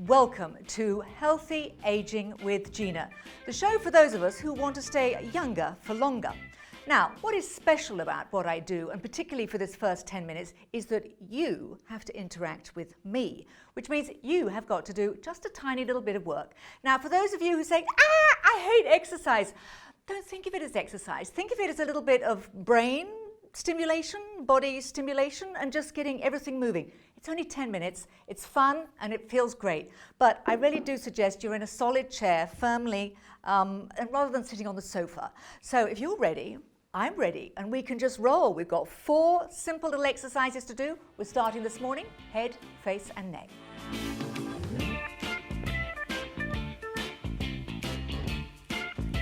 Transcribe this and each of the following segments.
Welcome to Healthy Aging with Gina, the show for those of us who want to stay younger for longer. Now, what is special about what I do, and particularly for this first 10 minutes, is that you have to interact with me, which means you have got to do just a tiny little bit of work. Now, for those of you who say, I hate exercise, don't think of it as exercise. Think of it as a little bit of brain stimulation, body stimulation, and just getting everything moving. It's only 10 minutes, it's fun, and it feels great. But I really do suggest you're in a solid chair, firmly, and rather than sitting on the sofa. So if you're ready, I'm ready, and we can just roll. We've got 4 simple little exercises to do. We're starting this morning, head, face, and neck.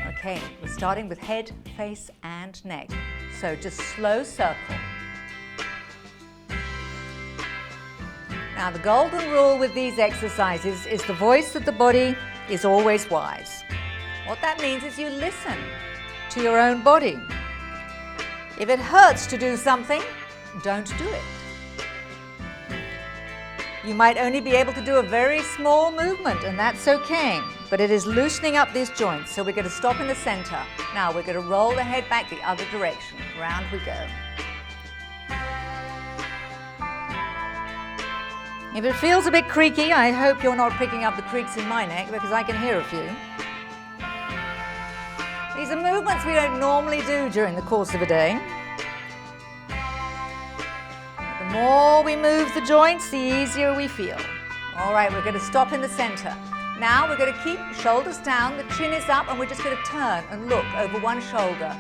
Okay, we're starting with head, face, and neck. So just slow circle. Now, the golden rule with these exercises is the voice of the body is always wise. What that means is you listen to your own body. If it hurts to do something, don't do it. You might only be able to do a very small movement, and that's okay, but it is loosening up these joints. So we're going to stop in the center. Now we're going to roll the head back the other direction. Round we go. If it feels a bit creaky, I hope you're not picking up the creaks in my neck, because I can hear a few. These are movements we don't normally do during the course of a day. The more we move the joints, the easier we feel. All right, we're going to stop in the center. Now we're going to keep shoulders down, the chin is up, and we're just going to turn and look over one shoulder.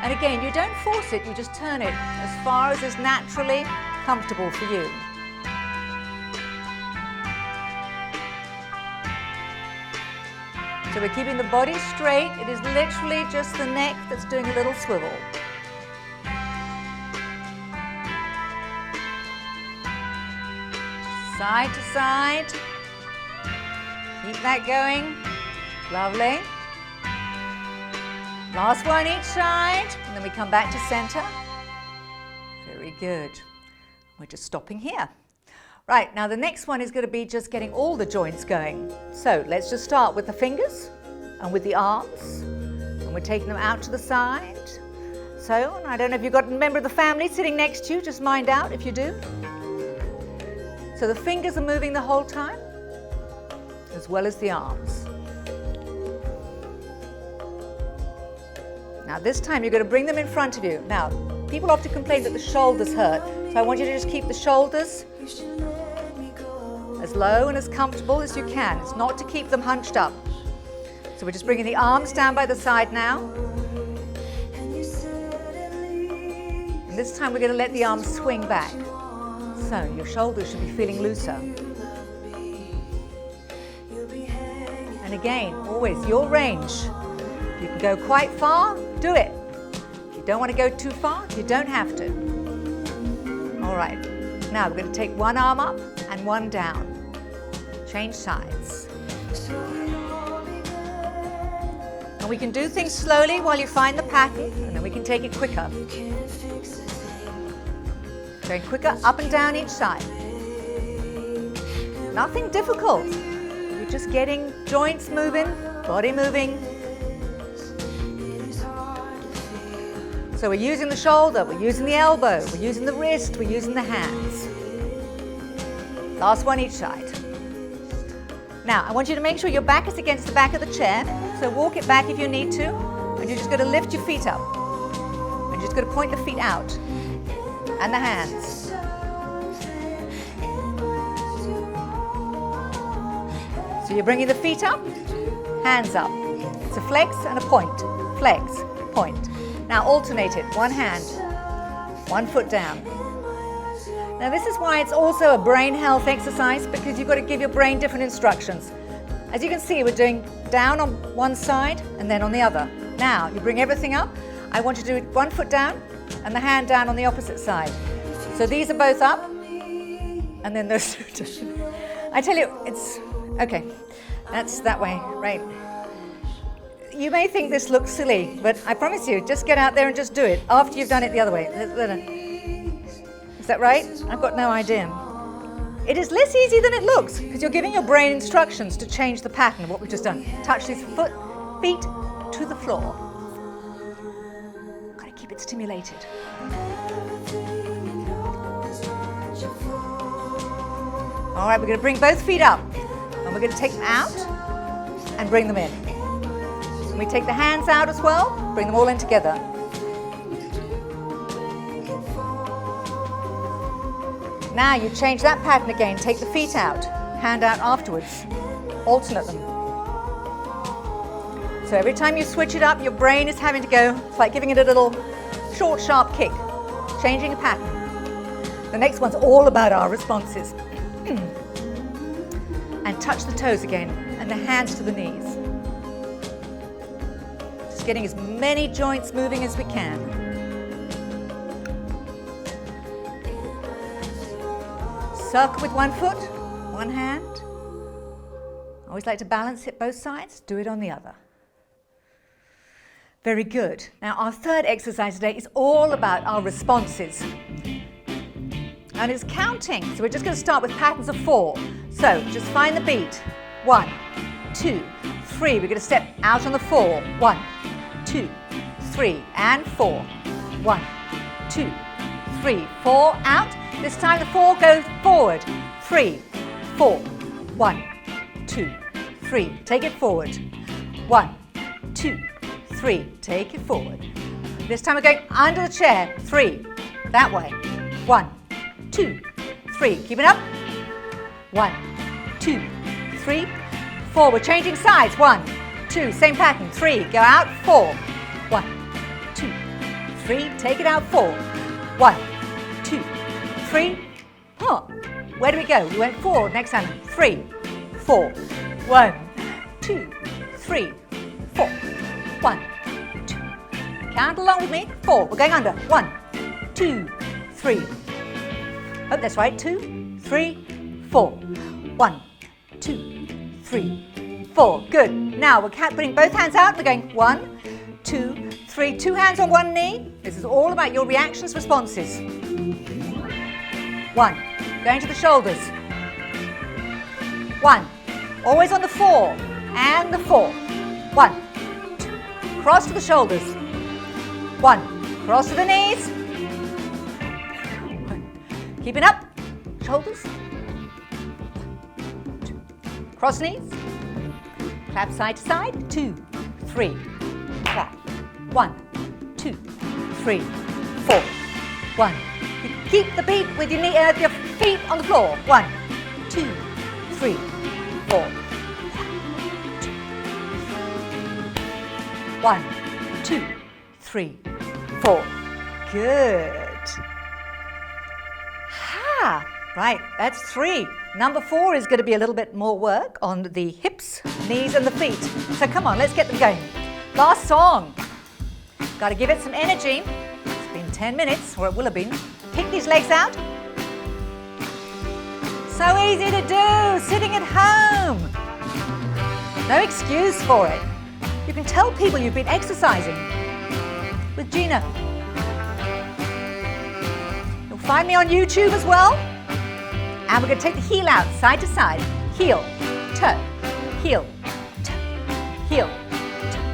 And again, you don't force it, you just turn it as far as is naturally comfortable for you. So we're keeping the body straight. It is literally just the neck that's doing a little swivel. Side to side. Keep that going. Lovely. Last one each side, and then we come back to center. Very good. We're just stopping here. Right, now the next one is going to be just getting all the joints going. So let's just start with the fingers and with the arms, and we're taking them out to the side. So, I don't know if you've got a member of the family sitting next to you, just mind out if you do. So the fingers are moving the whole time, as well as the arms. Now this time you're going to bring them in front of you. Now, people often complain that the shoulders hurt, so I want you to just keep the shoulders as low and as comfortable as you can. It's not to keep them hunched up. So we're just bringing the arms down by the side now. And this time we're going to let the arms swing back. So your shoulders should be feeling looser. And again, always your range. If you can go quite far, do it. If you don't want to go too far, you don't have to. All right. Now we're going to take one arm up and one down. Change sides. And we can do things slowly while you find the pattern, and then we can take it quicker. Going quicker up and down each side. Nothing difficult. You're just getting joints moving, body moving. So we're using the shoulder, we're using the elbow, we're using the wrist, we're using the hands. Last one each side. Now, I want you to make sure your back is against the back of the chair. So walk it back if you need to. And you're just going to lift your feet up. And you're just going to point the feet out. And the hands. So you're bringing the feet up, hands up. It's a flex and a point. Flex, point. Now alternate it. One hand, one foot down. Now this is why it's also a brain health exercise, because you've got to give your brain different instructions. As you can see, we're doing down on one side and then on the other. Now you bring everything up. I want you to do one foot down and the hand down on the opposite side. So these are both up and then those two. I tell you, it's okay. That's that way, right? You may think this looks silly, but I promise you, just get out there and just do it after you've done it the other way. Is that right? I've got no idea. It is less easy than it looks because you're giving your brain instructions to change the pattern of what we've just done. Touch these feet to the floor. Got to keep it stimulated. All right, we're going to bring both feet up and we're going to take them out and bring them in. And we take the hands out as well, bring them all in together. Now you change that pattern again, take the feet out, hand out afterwards, alternate them. So every time you switch it up, your brain is having to go, it's like giving it a little short, sharp kick, changing a pattern. The next one's all about our responses. And touch the toes again, and the hands to the knees. Just getting as many joints moving as we can. Circle with one foot, one hand. I always like to balance it both sides. Do it on the other. Very good. Now our third exercise today is all about our responses. And it's counting. So we're just going to start with patterns of 4. So just find the beat. 1, 2, 3. We're going to step out on the 4. 1, 2, 3, and 4. 1, 2, 3, 4, out. This time the 4 goes forward. 3, 4, 1, 2, 3. Take it forward. 1, 2, 3. Take it forward. This time we're going under the chair. 3. That way. 1, 2, 3. Keep it up. 1, 2, 3, 4. We're changing sides. 1, 2. Same pattern. 3. Go out. 4. 1, 2, 3. Take it out. 4. 1, 2, 3. Huh. Where do we go? We went forward. Next time. 3, 4. 1, 2, 3, 4. 1, 2. Count along with me. 4. We're going under. 1, 2, 3. Oh, that's right. 2, 3, 4. 1, 2, 3, 4. Good. Now we're putting both hands out. We're going 1, 2, 3. 2 hands on one knee. This is all about your reactions, responses. 1. Going to the shoulders. 1. Always on the 4 and the 4. 1, 2. Cross to the shoulders. 1. Cross to the knees. Keep it up. Shoulders. 2. Cross knees. Clap side to side. 2, 3. Clap. 1, 2, 3, 4. 1. You keep the beat with your feet on the floor. 1, 2, 3, 4. 1, 2, 3, 4. Good. Right, that's 3. Number 4 is going to be a little bit more work on the hips, knees and the feet. So come on, let's get them going. Last song. Got to give it some energy. It's been 10 minutes, or it will have been. Kick these legs out. So easy to do, sitting at home. No excuse for it. You can tell people you've been exercising with Gina. You'll find me on YouTube as well. And we're going to take the heel out, side to side. Heel, toe, heel, toe, heel, toe.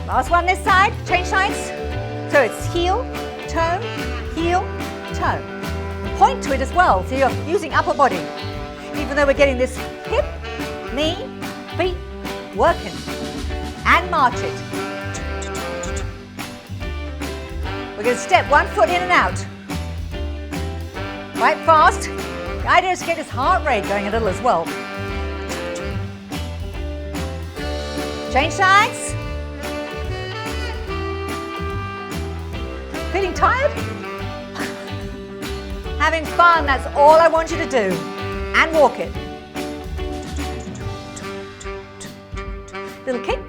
Last one this side, change sides. So it's heel, toe, point to it as well, so you're using upper body. Even though we're getting this hip, knee, feet working. And march it. We're going to step one foot in and out. Right fast. The idea is to get this heart rate going a little as well. Change sides. Feeling tired? Having fun, that's all I want you to do. And walk it. Little kick.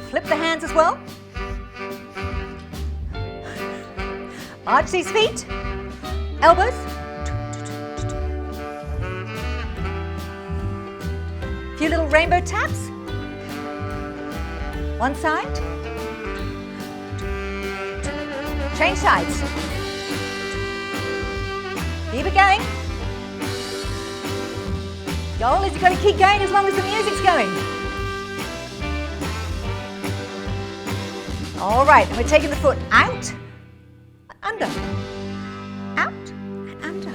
Flip the hands as well. Arch these feet. Elbows. A few little rainbow taps. One side. Change sides. Keep it going. Goal is you've got to keep going as long as the music's going. All right, and we're taking the foot out, under, out, and under.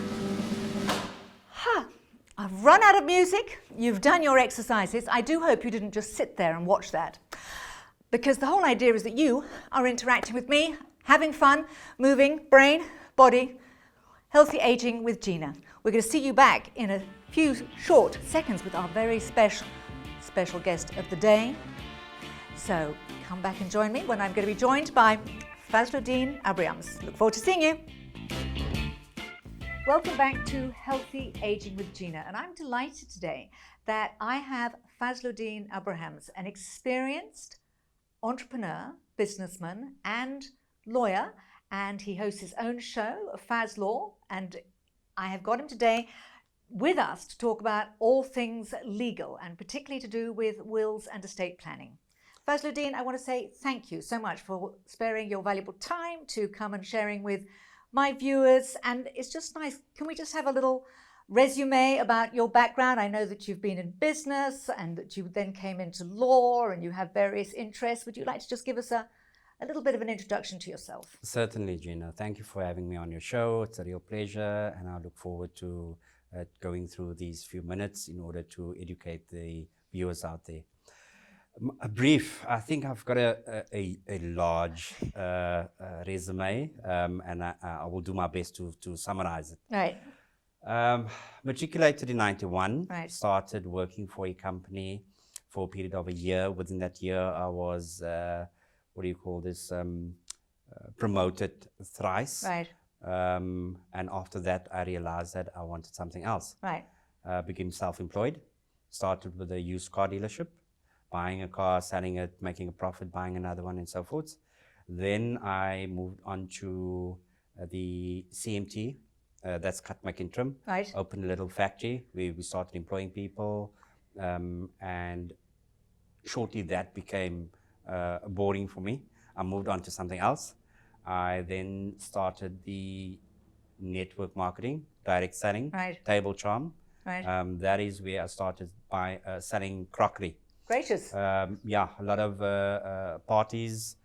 I've run out of music. You've done your exercises. I do hope you didn't just sit there and watch that, because the whole idea is that you are interacting with me, having fun, moving, brain, body, healthy aging with Gina. We're going to see you back in a few short seconds with our very special guest of the day. So come back and join me when I'm going to be joined by Fazloodien Abrahams. Look forward to seeing you. Welcome back to Healthy Aging with Gina, and I'm delighted today that I have Fazloodien Abrahams, an experienced entrepreneur, businessman and lawyer, and he hosts his own show, Faz Law, and I have got him today with us to talk about all things legal and particularly to do with wills and estate planning. Fazloodien, I want to say thank you so much for sparing your valuable time to come and sharing with my viewers, and it's just nice. Can we just have a little resume about your background? I know that you've been in business and that you then came into law and you have various interests. Would you like to just give us a little bit of an introduction to yourself? Certainly, Gina. Thank you for having me on your show. It's a real pleasure, and I look forward to going through these few minutes in order to educate the viewers out there. A brief, I think I've got a large resume, and I will do my best to summarize it. Right. Matriculated in 91, Right. Started working for a company for a period of a year. Within that year, I was, promoted thrice. Right. And after that, I realized that I wanted something else. Right. Became self-employed, started with a used car dealership, buying a car, selling it, making a profit, buying another one, and so forth. Then I moved on to the CMT, that's cut, make and trim. Right. Opened a little factory. We started employing people, and shortly that became boring for me. I moved on to something else. I then started the network marketing, direct selling, Right. table charm. Right. That is where I started by selling crockery. Gracious. A lot of parties,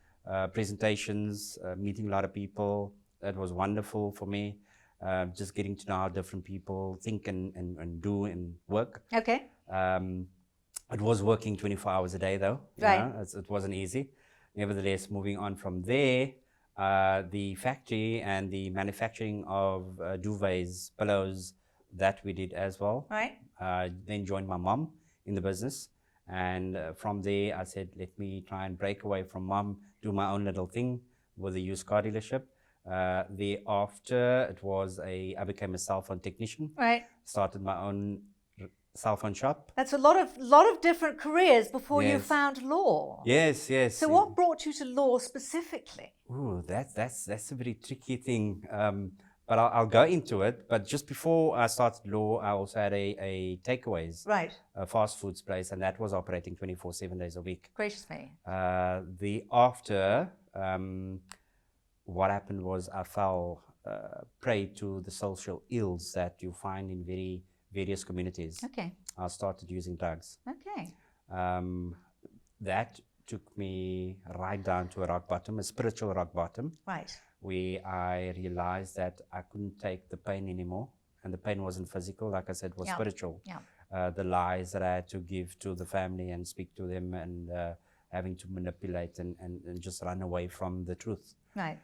presentations, meeting a lot of people. That was wonderful for me. Just getting to know how different people think and do and work. Okay. It was working 24 hours a day though. Right. It wasn't easy. Nevertheless, moving on from there, the factory and the manufacturing of duvets, pillows, that we did as well. Right. Then joined my mom in the business. And from there, I said, let me try and break away from mom, do my own little thing with a used car dealership. Thereafter, I became a cell phone technician. Right. Started my own cell phone shop. That's a lot of different careers before you Yes. found law. Yes, yes. So what brought you to law specifically? Ooh, that's a very tricky thing. But I'll go into it. But just before I started law, I also had a takeaways, Right. a fast foods place, and that was operating 24/7 7 days a week. Gracious me. What happened was I fell prey to the social ills that you find in various communities. Okay. I started using drugs. Okay. That took me right down to a rock bottom, a spiritual rock bottom, Right. where I realized that I couldn't take the pain anymore. And the pain wasn't physical, like I said, was Yeah. spiritual. Yeah. The lies that I had to give to the family and speak to them, and having to manipulate and just run away from the truth. Right.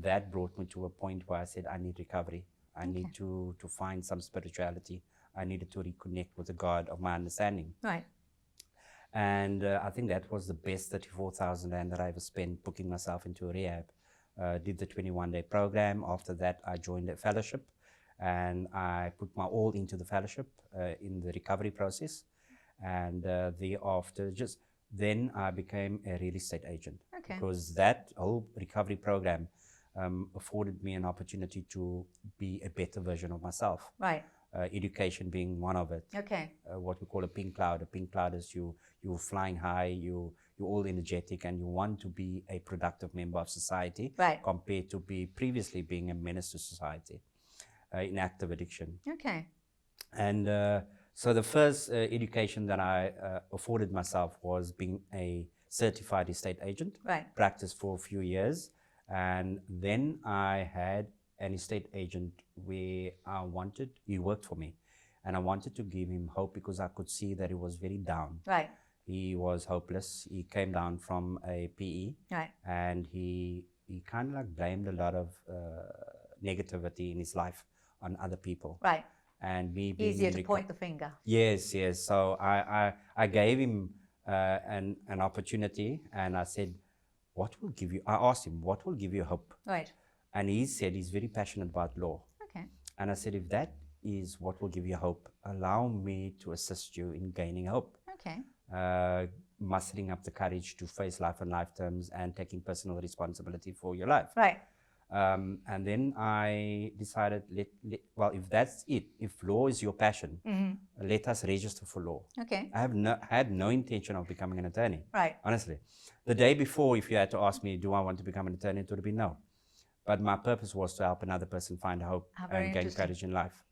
That brought me to a point where I said, I need recovery. I need to find some spirituality. I needed to reconnect with the God of my understanding. Right. And I think that was the best 34,000 Rand that I ever spent booking myself into a rehab. Did the 21-day program. After that, I joined a fellowship, and I put my all into the fellowship in the recovery process. And thereafter, then I became a real estate agent. Okay. Because that whole recovery program afforded me an opportunity to be a better version of myself. Right. Education being one of it. Okay. What we call a pink cloud. A pink cloud is you're flying high, you're you're all energetic and you want to be a productive member of society, Right. compared to be previously being a menace to society in active addiction. Okay. And so the first education that I afforded myself was being a certified estate agent. Right. Practiced for a few years, and then I had an estate agent where he worked for me, and I wanted to give him hope because I could see that he was very down. Right. He was hopeless. He came down from a PE, Right. and he kind of like blamed a lot of negativity in his life on other people. Right. And me being Easier in to point the finger. Yes, yes. So I gave him an opportunity, and I said, what will give you, I asked him, what will give you hope? Right. And he said he's very passionate about law. Okay. And I said, if that is what will give you hope, allow me to assist you in gaining hope. Okay. Mustering up the courage to face life on life terms and taking personal responsibility for your life. Right. And then I decided, well, if that's it, if law is your passion, let us register for law. Okay. I have had no intention of becoming an attorney. Right. Honestly. The day before, if you had to ask me, do I want to become an attorney, it would have been no. But my purpose was to help another person find hope and gain courage in life.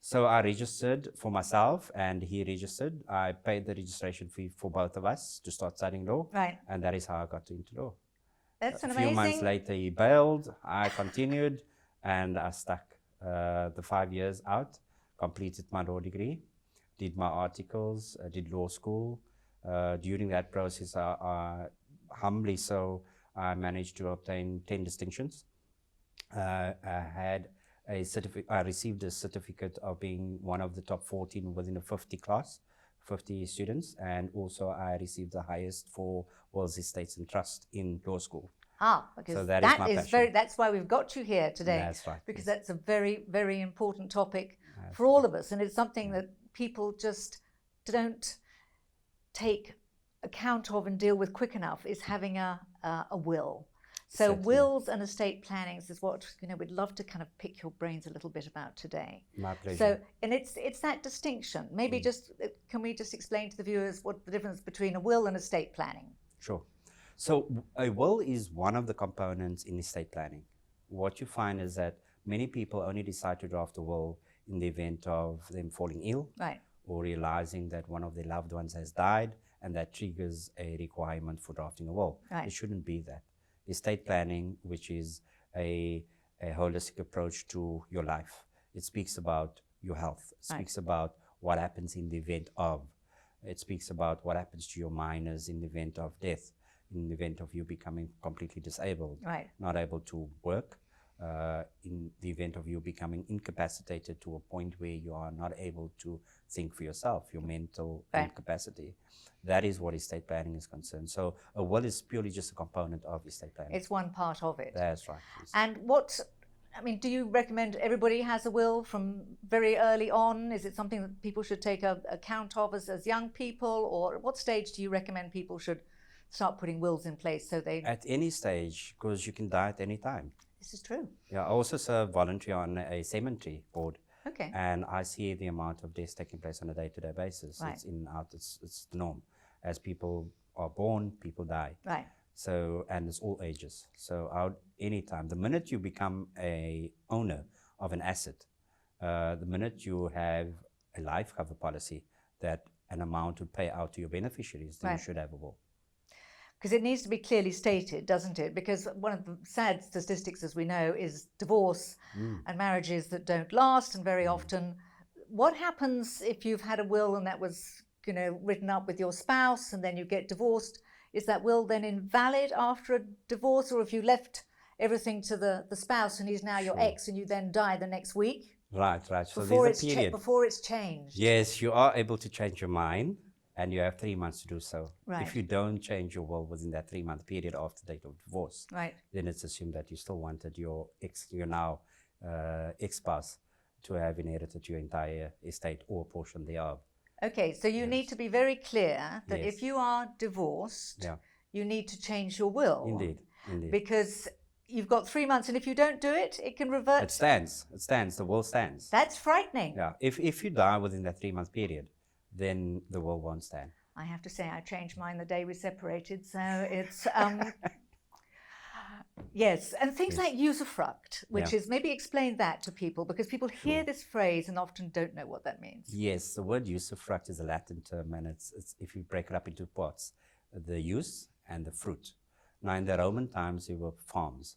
So I registered for myself, and he registered. I paid the registration fee for both of us to start studying law. Right. And that is how I got into law. That's an A few months amazing. later, he bailed. I continued, and I stuck the 5 years out, completed my law degree, did my articles, did law school. During that process, humbly so, I managed to obtain 10 distinctions. I had a certificate. I received a certificate of being one of the top 14 within a 50 class, 50 students, and also I received the highest for Wills, Estates and Trust in law school. Because So that is my passion. that's why we've got you here today. That's right, Because yes. that's a very, very important topic for all of us. And it's something that people just don't take account of and deal with quick enough, is having a will. So Certainly. wills and estate plannings is what we'd love to kind of pick your brains a little bit about today. My pleasure. So, and it's that distinction. Maybe can we just explain to the viewers what the difference between a will and estate planning? Sure. So a will is one of the components in estate planning. What you find is that many people only decide to draft a will in the event of them falling ill, Right. or realizing that one of their loved ones has died, and that triggers a requirement for drafting a will. Right. It shouldn't be that. Estate planning, which is a holistic approach to your life, it speaks about your health, it speaks about what happens in the event of, it speaks about what happens to your minors in the event of death, in the event of you becoming completely disabled, Right. not able to work, in the event of you becoming incapacitated to a point where you are not able to think for yourself, your mental incapacity. That is what estate planning is concerned. So a will is purely just a component of estate planning. It's one part of it. That's right. Yes. And do you recommend everybody has a will from very early on? Is it something that people should take account of as young people? Or at what stage do you recommend people should start putting wills in place so they... At any stage, because you can die at any time. This is true. Yeah, I also serve voluntary on a cemetery board. Okay. And I see the amount of deaths taking place on a day-to-day basis. Right. It's in and out, it's the norm. As people are born, people die. Right. So, and it's all ages. So anytime, the minute you become a owner of an asset, the minute you have a life cover policy that an amount would pay out to your beneficiaries, then you should have a will. Because it needs to be clearly stated, doesn't it? Because one of the sad statistics, as we know, is divorce and marriages that don't last. And very often, what happens if you've had a will and that was, written up with your spouse, and then you get divorced? Is that will then invalid after a divorce? Or if you left everything to the spouse and he's now your ex, and you then die the next week? Right. So Before there's a period. before it's changed. Yes, you are able to change your mind, and you have 3 months to do so. Right. If you don't change your will within that 3-month period after the date of divorce, Right. then it's assumed that you still wanted your now ex-spouse to have inherited your entire estate or a portion thereof. Okay, so you need to be very clear that Yes. if you are divorced, Yeah. you need to change your will. Indeed. Because you've got 3 months, and if you don't do it, it can revert. It stands, the will stands. That's frightening. Yeah, if you die within that 3-month period, then the will won't stand. I have to say I changed mine the day we separated, so it's yes, and things Yes. like usufruct, which Yeah. is, maybe explain that to people, because people hear this phrase and often don't know what that means. Yes, the word usufruct is a Latin term, and it's if you break it up into parts, the use and the fruit. Now, in the Roman times, there were farms,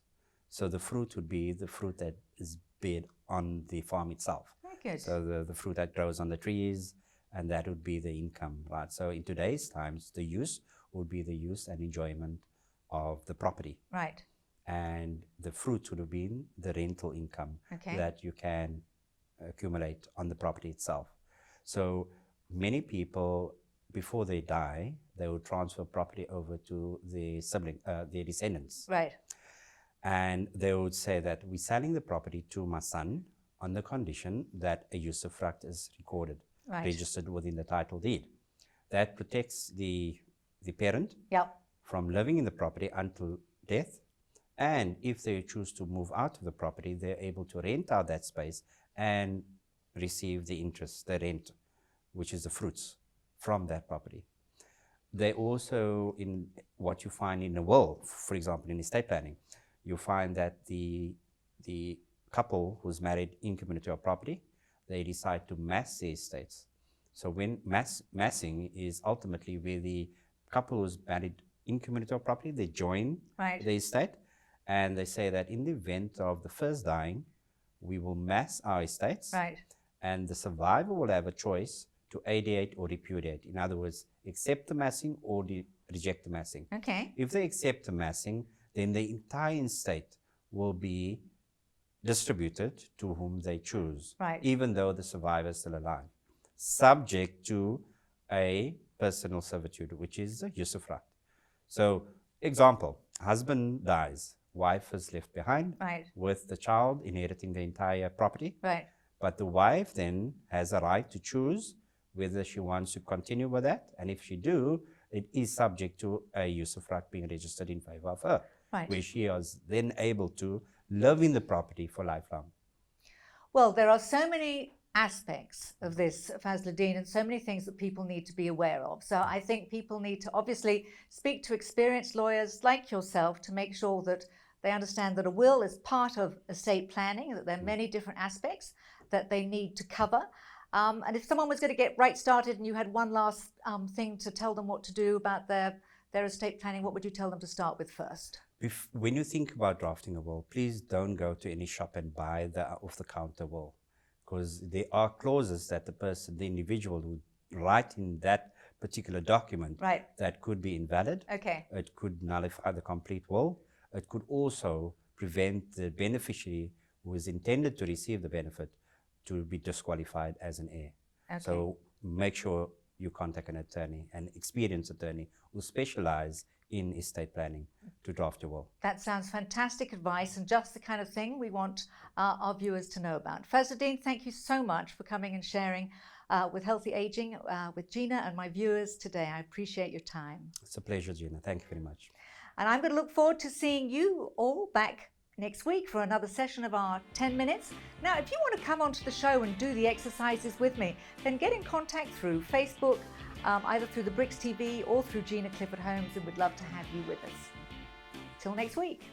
so the fruit would be the fruit that is bared on the farm itself. Very good. So the fruit that grows on the trees, and that would be the income, right? So in today's times, the use would be the use and enjoyment of the property, Right. and the fruit would have been the rental income Okay. that you can accumulate on the property itself. So many people, before they die, they would transfer property over to their descendants. Right. And they would say that we're selling the property to my son on the condition that a usufruct is recorded, Right. registered within the title deed. That protects the parent Yep. from living in the property until death. And if they choose to move out of the property, they're able to rent out that space and receive the interest, the rent, which is the fruits from that property. They also, in what you find in the will, for example, in estate planning, you find that the couple who's married in community of property, they decide to mass their estates. So when massing is ultimately where the couple who's married in community of property, they join Right. the estate, and they say that in the event of the first dying, we will mass our estates, Right. and the survivor will have a choice to adiate or repudiate. In other words, accept the massing or reject the massing. Okay. If they accept the massing, then the entire estate will be distributed to whom they choose, Right. even though the survivor is still alive, subject to a personal servitude, which is a usufruct. So, example, husband dies, wife is left behind Right. with the child inheriting the entire property, Right. but the wife then has a right to choose whether she wants to continue with that, and if she do, it is subject to a usufruct being registered in favor of her, Right. where she is then able to live in the property for lifelong. Well, there are so many aspects of this, Fazloodien, and so many things that people need to be aware of. So I think people need to obviously speak to experienced lawyers like yourself to make sure that they understand that a will is part of estate planning, that there are many different aspects that they need to cover. And if someone was going to get right started and you had one last thing to tell them what to do about their estate planning, what would you tell them to start with first? When you think about drafting a will, please don't go to any shop and buy the off-the-counter will, because there are clauses that the individual would write in that particular document Right. that could be invalid. Okay. It could nullify the complete will. It could also prevent the beneficiary who is intended to receive the benefit to be disqualified as an heir. Okay. So make sure you contact an attorney, an experienced attorney who specialize in estate planning to draft your will. That sounds fantastic advice and just the kind of thing we want our viewers to know about. Fazloodien, thank you so much for coming and sharing with Healthy Aging with Gina and my viewers today. I appreciate your time. It's a pleasure, Gina. Thank you very much. And I'm going to look forward to seeing you all back next week for another session of our 10 minutes. Now, if you want to come onto the show and do the exercises with me, then get in contact through Facebook, either through the Bricks TV or through Gina Clifford Holmes, and we'd love to have you with us. Till next week.